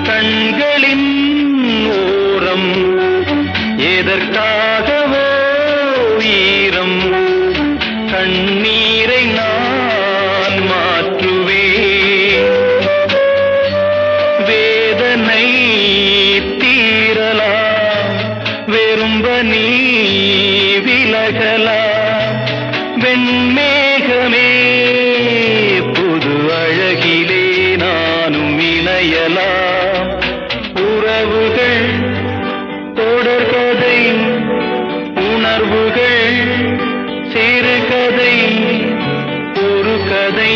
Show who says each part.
Speaker 1: கண்களின் ஓரம் எதற்காகவோ ஈரம் கண்ணீரை நான் மாற்றுவேன் வேதனை தீரலாம் வெறும்ப நீ விலகலாம் வெண்மேகமே புது அழகிலே நானும் இணையலாம் உறவுகள் தொடர்கதை உணர்வுகள் சிறுகதை ஒரு கதை